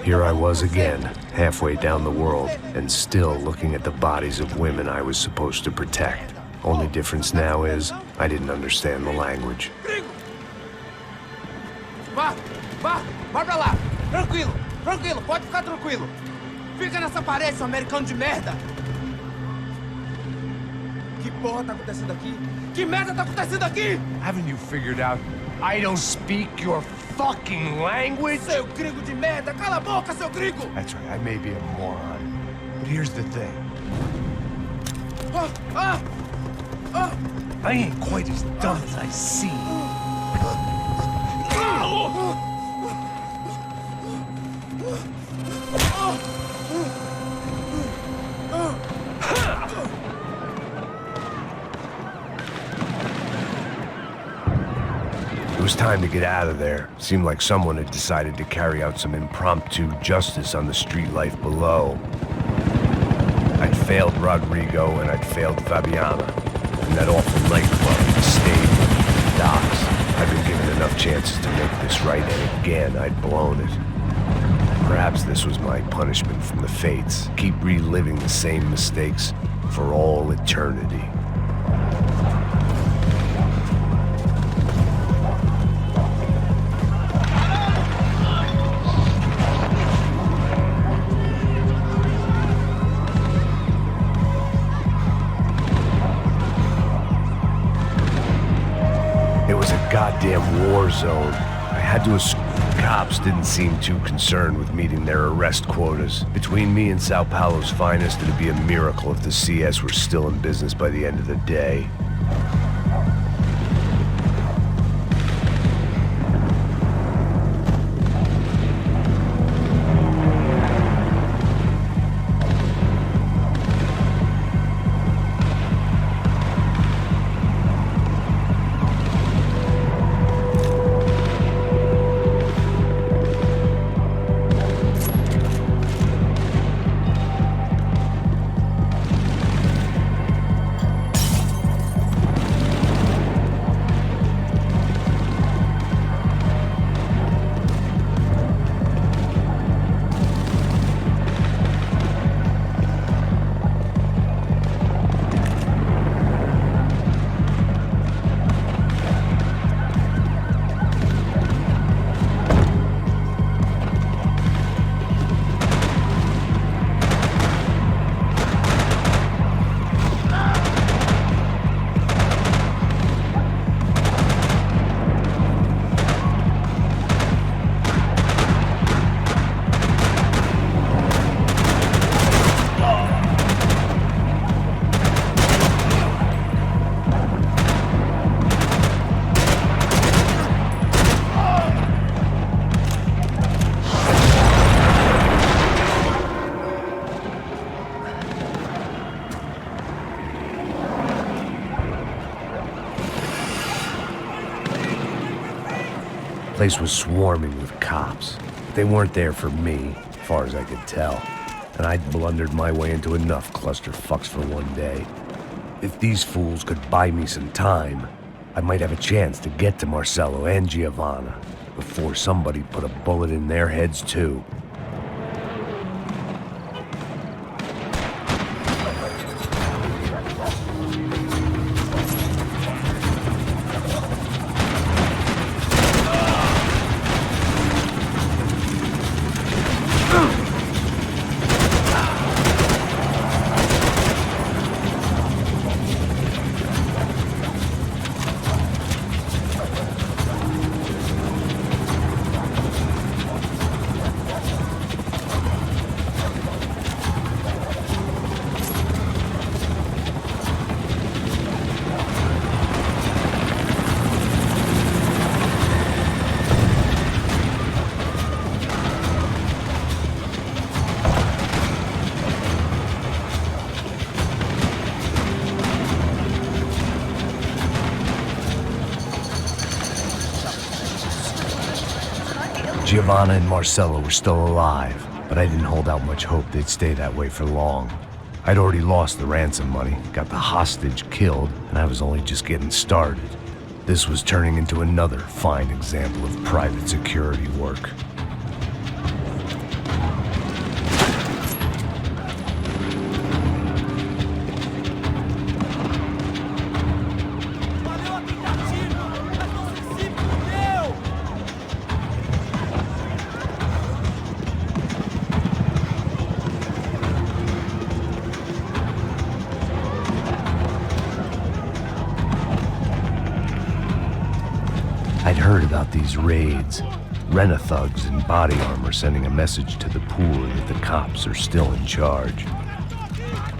Here I was again, halfway down the world, and still looking at the bodies of women I was supposed to protect. Only difference now is, I didn't understand the language. Vai pra lá! Tranquilo, pode ficar tranquilo! Fica nessa parede, seu americano de merda! Que porra tá acontecendo aqui? Que merda tá acontecendo aqui? Haven't you figured out I don't speak your fucking language? Seu gringo de merda! Cala a boca, seu gringo! That's right, I may be a moron. But here's the thing. I ain't quite as dumb as I seem. It was time to get out of there. Seemed like someone had decided to carry out some impromptu justice on the street life below. I'd failed Rodrigo and I'd failed Fabiana. And that awful nightclub, the stadium, the docks. I'd been given enough chances to make this right, and again I'd blown it. Perhaps this was my punishment from the fates. Keep reliving the same mistakes for all eternity. Goddamn war zone. I had to assume cops didn't seem too concerned with meeting their arrest quotas. Between me and Sao Paulo's finest, it'd be a miracle if the CS were still in business by the end of the day. The place was swarming with cops. They weren't there for me, as far as I could tell. And I'd blundered my way into enough clusterfucks for one day. If these fools could buy me some time, I might have a chance to get to Marcelo and Giovanna before somebody put a bullet in their heads too. Giovanna and Marcelo were still alive, but I didn't hold out much hope they'd stay that way for long. I'd already lost the ransom money, got the hostage killed, and I was only just getting started. This was turning into another fine example of private security work. these raids. Rent-a-thugs in body armor sending a message to the poor that the cops are still in charge.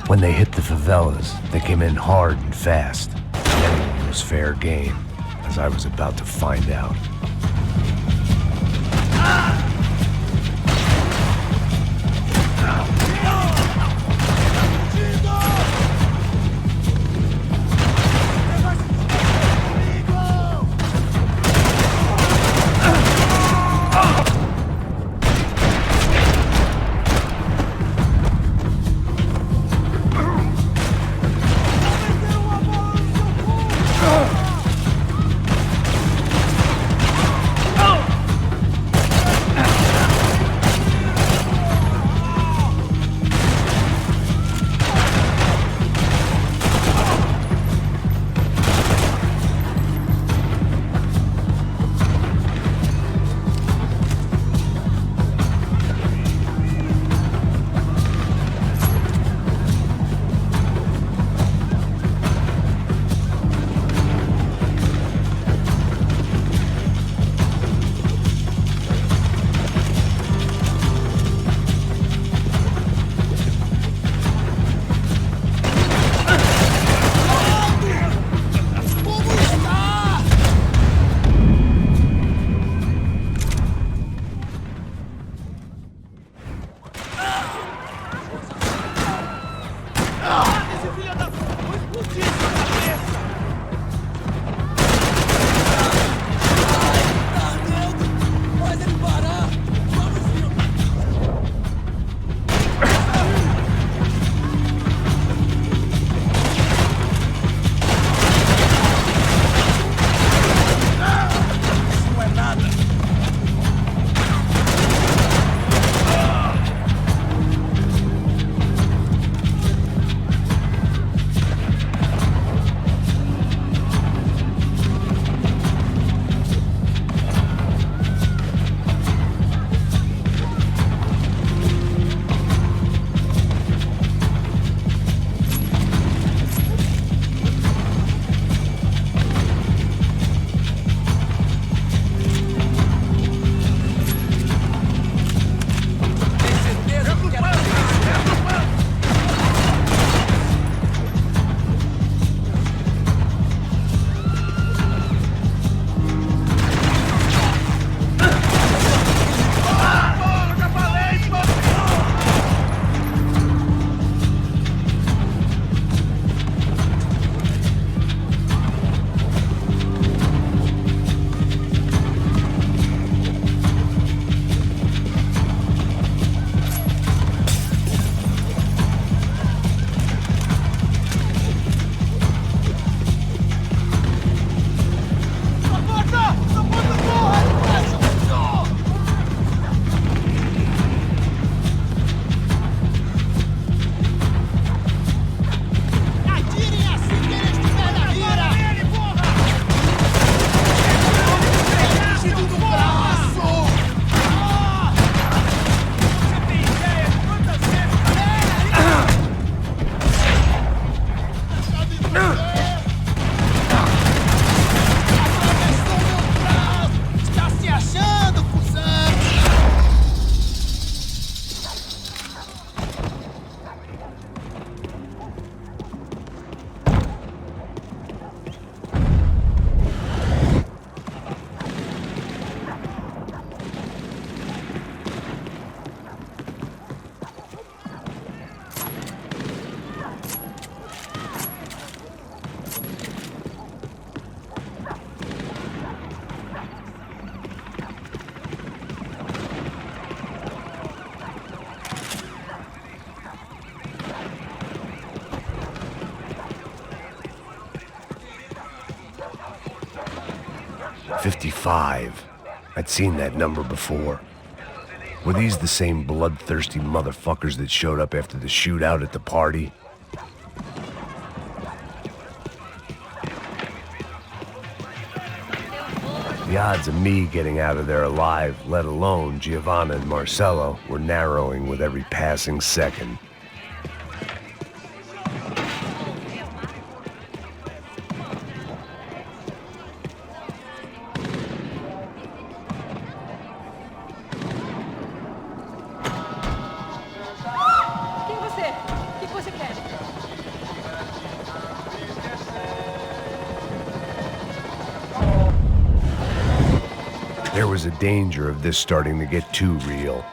When they hit the favelas, they came in hard and fast. Anything was fair game, as I was about to find out. "55. I'd seen that number before. Were these the same bloodthirsty motherfuckers that showed up after the shootout at the party? The odds of me getting out of there alive, let alone Giovanna and Marcello, were narrowing with every passing second. was a danger of this starting to get too real.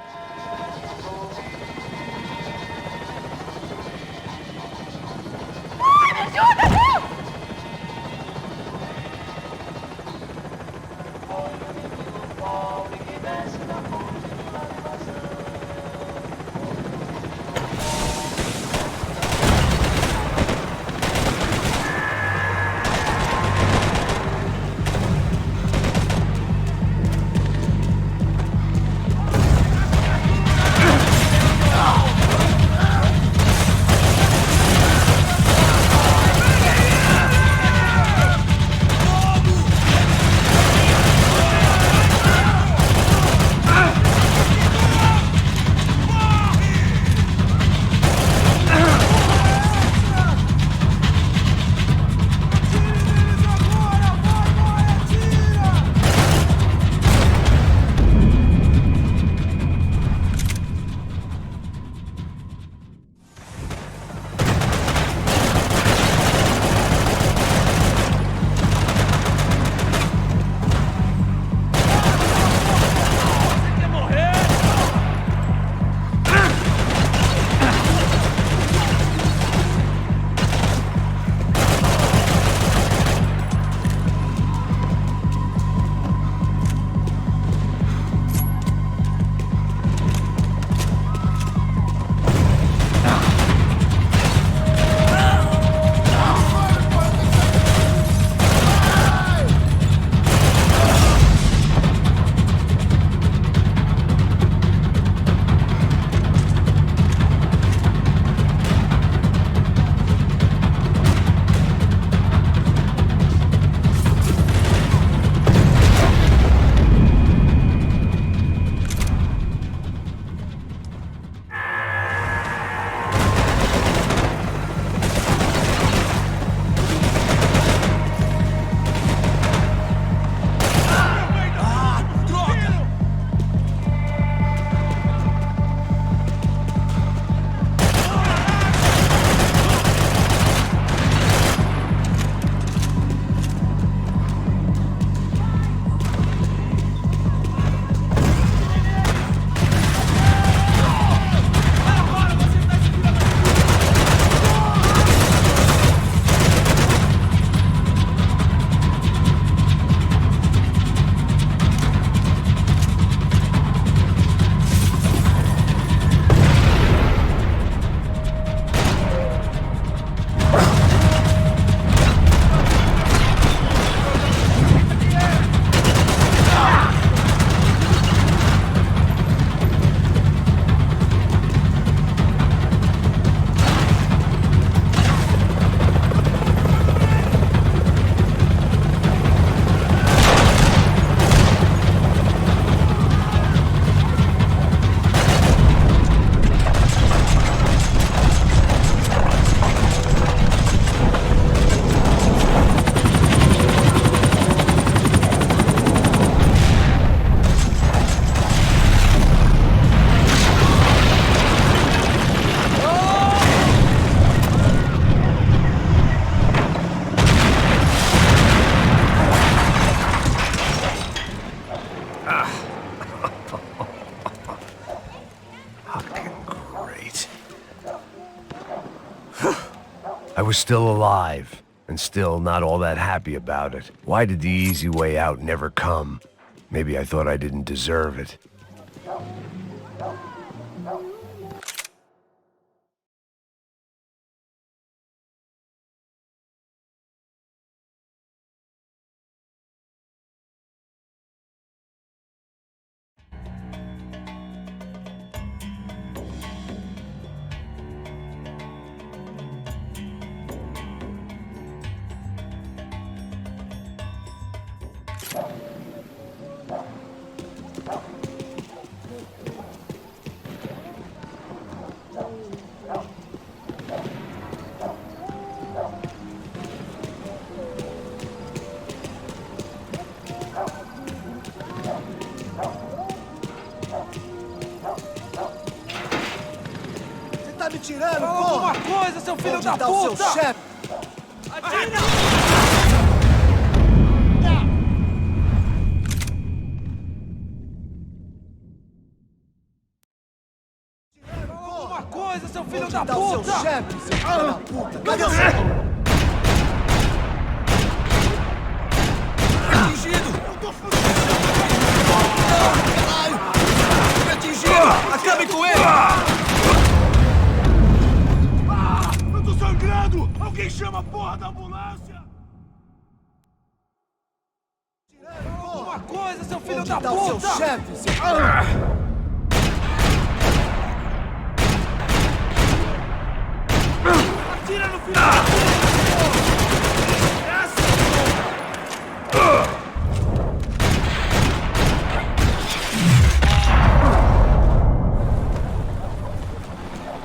I was still alive, and still not all that happy about it. Why did the easy way out never come? Maybe I thought I didn't deserve it. Me tirando, fala alguma coisa, seu filho da puta! O seu chefe! Atira! coisa, seu filho da Onde tá o seu puta! chefe, seu filho da puta? Cadê o seu... Atingido! Eu tô fugindo! Caralho! Fui atingido! Acabe com ele! Eu tô sangrando! Alguém chama a porra da ambulância! Uma coisa, seu filho Onde da tá puta! o seu chefe, seu filho da puta? Atira no final da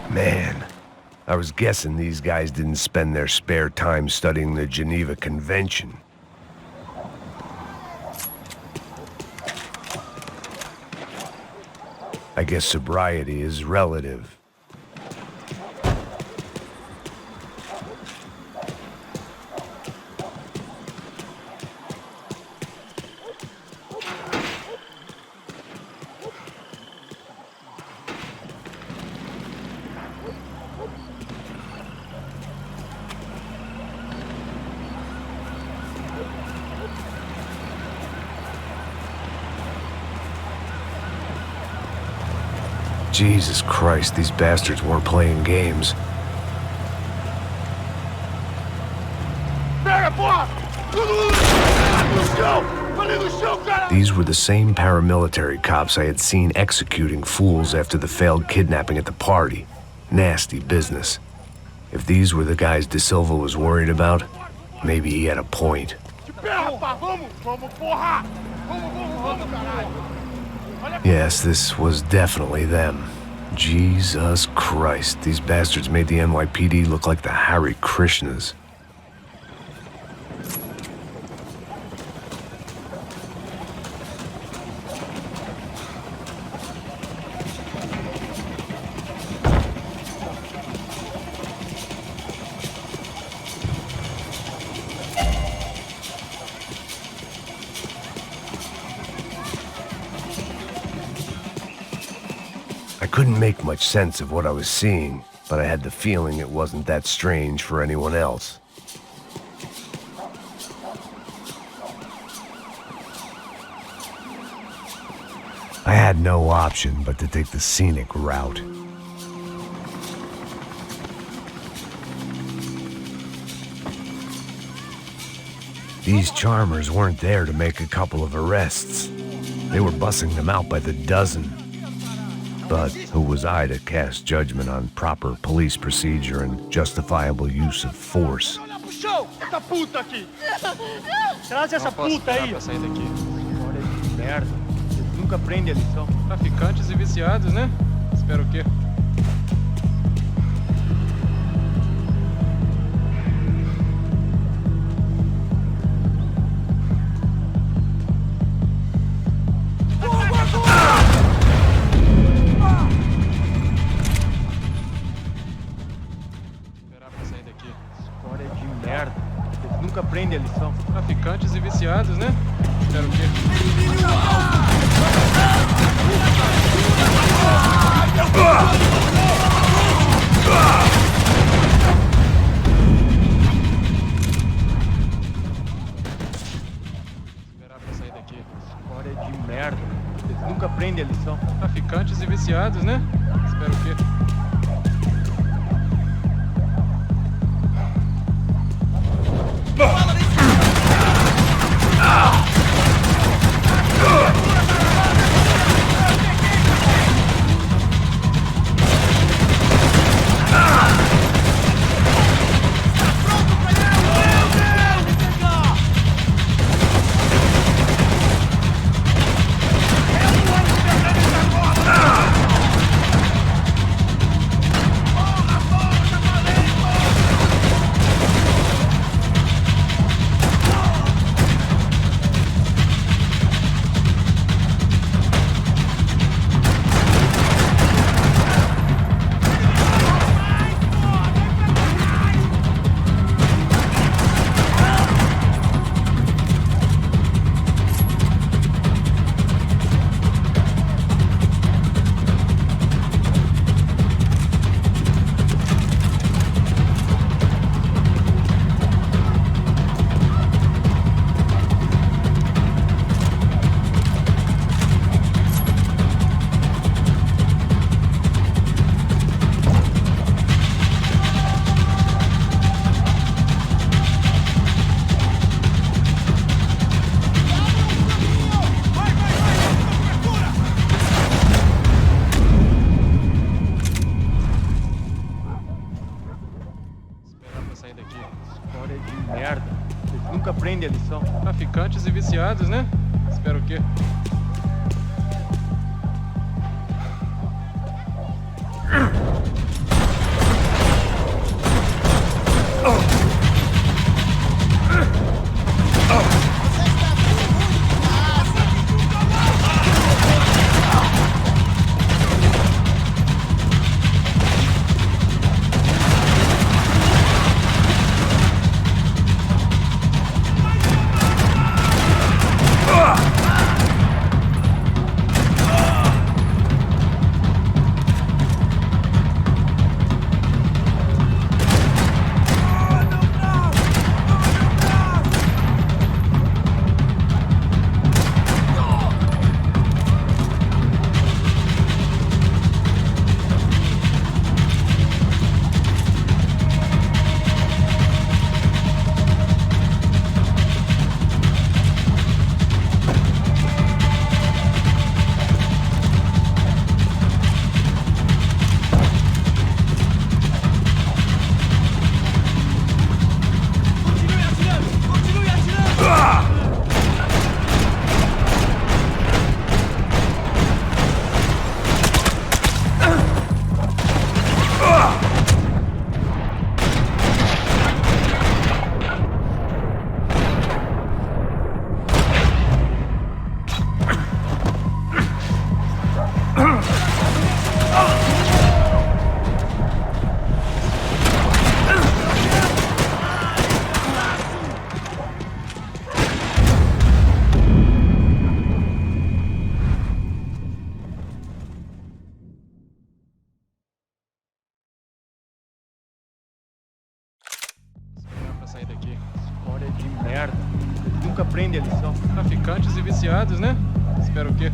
Man, I was guessing these guys didn't spend their spare time studying the Geneva Convention. I guess sobriety is relative. Jesus Christ, these bastards weren't playing games. Pega, porra! No chão! Ali no chão, cara! These were the same paramilitary cops I had seen executing fools after the failed kidnapping at the party. Nasty business. If these were the guys De Silva was worried about, maybe he had a point. Yes, this was definitely them. Jesus Christ, these bastards made the NYPD look like the Hare Krishnas. I couldn't make much sense of what I was seeing, but I had the feeling it wasn't that strange for anyone else. I had no option but to take the scenic route. These charmers weren't there to make a couple of arrests. They were bussing them out by the dozen. But who was I to cast judgment on proper police procedure and justifiable use of force? Essa puta aqui! Traz essa puta aí! Pra sair daqui. História de merda. Eles nunca aprendem a lição. Traficantes e viciados, né? Espero o quê? Aprende a lição. Traficantes e viciados, né? Espero o quê? Esperar pra sair daqui. História de merda. Eles nunca aprendem a lição. Traficantes e viciados, né? Espero o quê? traficantes e viciados, né? Espero o quê? Sair daqui. História de merda. Nunca aprende a lição. Traficantes e viciados, né? Espero o quê?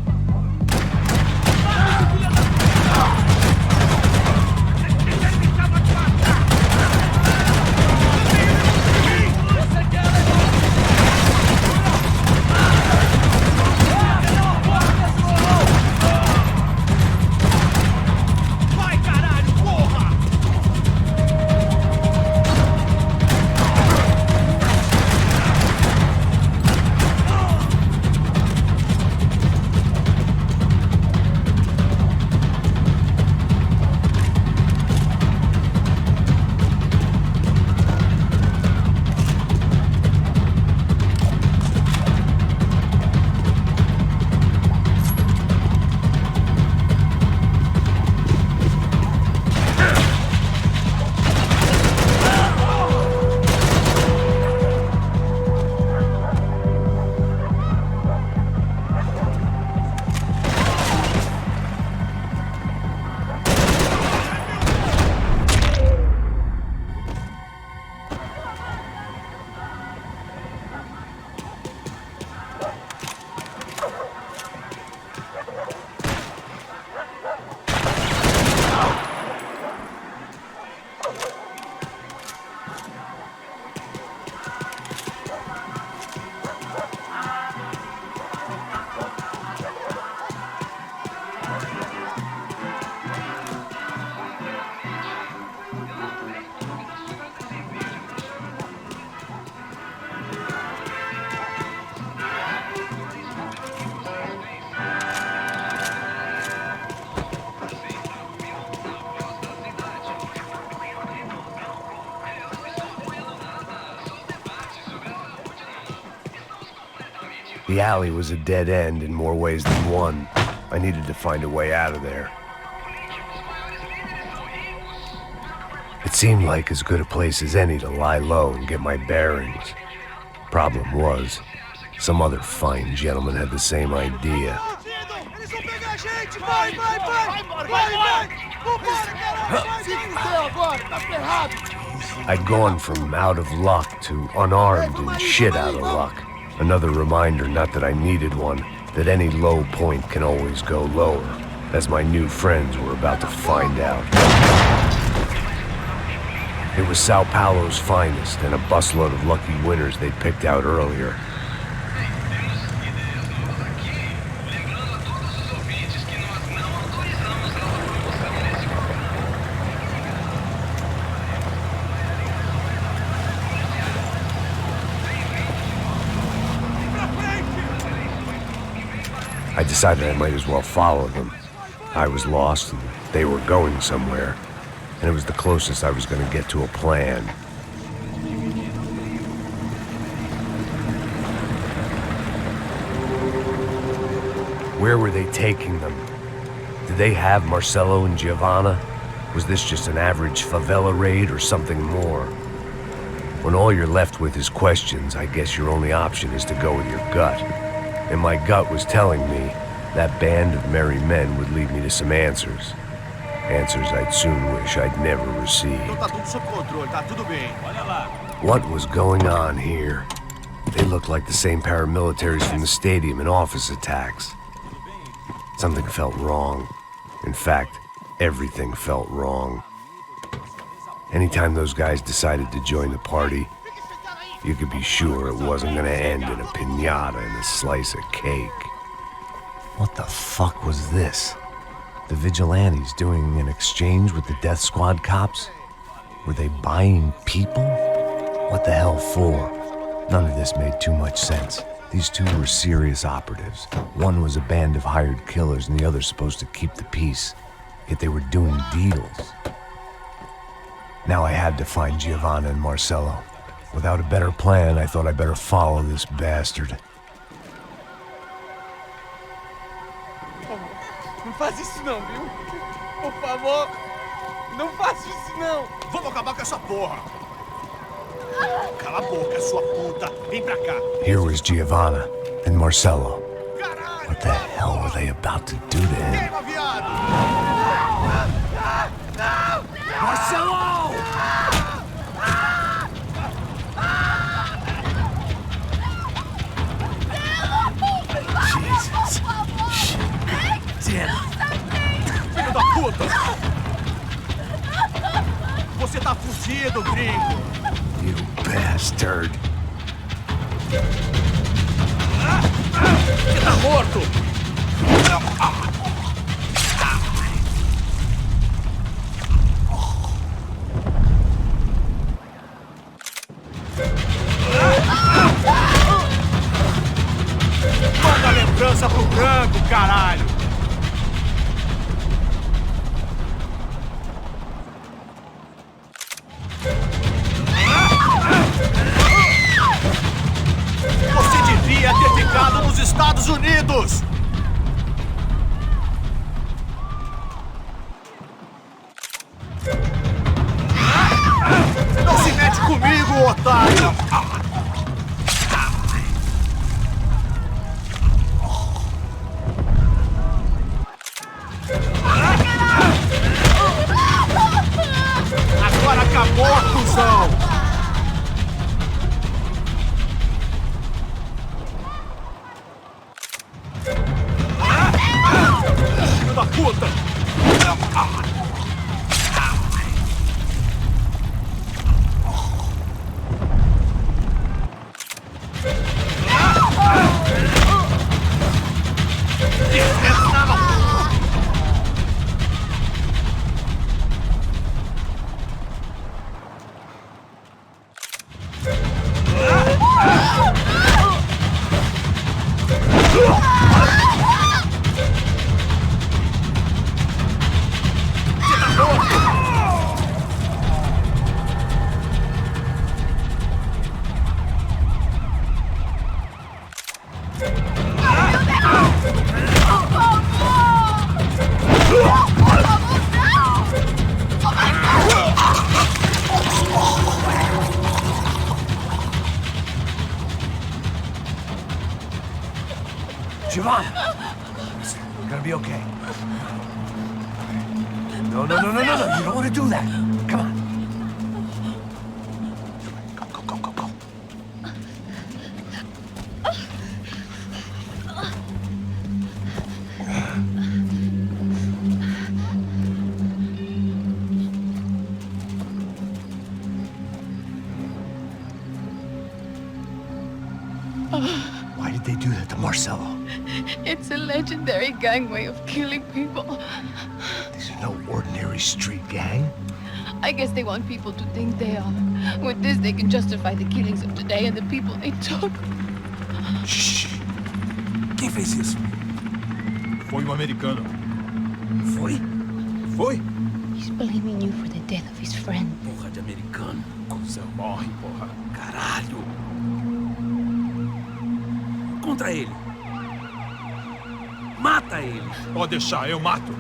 The alley was a dead end in more ways than one. I needed to find a way out of there. It seemed like as good a place as any to lie low and get my bearings. Problem was, some other fine gentleman had the same idea. I'd gone from out of luck to unarmed and shit out of luck. Another reminder, not that I needed one, that any low point can always go lower, as my new friends were about to find out. It was Sao Paulo's finest and a busload of lucky winners they'd picked out earlier. I decided I might as well follow them. I was lost and they were going somewhere, and it was the closest I was going to get to a plan. Where were they taking them? Did they have Marcelo and Giovanna? Was this just an average favela raid or something more? When all you're left with is questions, I guess your only option is to go with your gut. And my gut was telling me that band of merry men would lead me to some answers. Answers I'd soon wish I'd never received. Tá tudo sob controle, tá tudo bem. Olha lá. What was going on here? They looked like the same paramilitaries from the stadium in office attacks. Something felt wrong. In fact, everything felt wrong. Anytime those guys decided to join the party, you could be sure it wasn't gonna end in a piñata and a slice of cake. What the fuck was this? The vigilantes doing an exchange with the death squad cops? Were they buying people? What the hell for? None of this made too much sense. These two were serious operatives. One was a band of hired killers and the other supposed to keep the peace. Yet they were doing deals. Now I had to find Giovanna and Marcelo. Without a better plan, I thought I'd better follow this bastard. Não faz isso não, viu? Por favor, não faça isso não. Vamos acabar com essa porra. Cala a boca, sua puta. Vem pra cá. Here was Giovanna and Marcelo. Caralho. What the hell were they about to do to him? Queima, viado. Marcelo! Jesus. Shit. Filho da puta. Você tá fugido, gringo. You bastard. Você tá morto. Manda a lembrança pro branco, caralho. Você devia ter ficado nos Estados Unidos! Não se mete comigo, otário! Agora acabou, cuzão! Filho da puta! Giovanna! Listen, you're gonna be okay. No. You don't want to do that. Come on. Go. Why did they do that to Marcelo? It's a legendary gang way of killing people. These are no ordinary street gang. I guess they want people to think they are. With this, they can justify the killings of today and the people they took. Shh. Quem fez isso? Foi um americano. Foi? Foi? He's blaming you for the death of his friend. Porra de americano. Cusão, morre, porra. Caralho. Contra ele. Mata ele. Pode deixar, eu mato.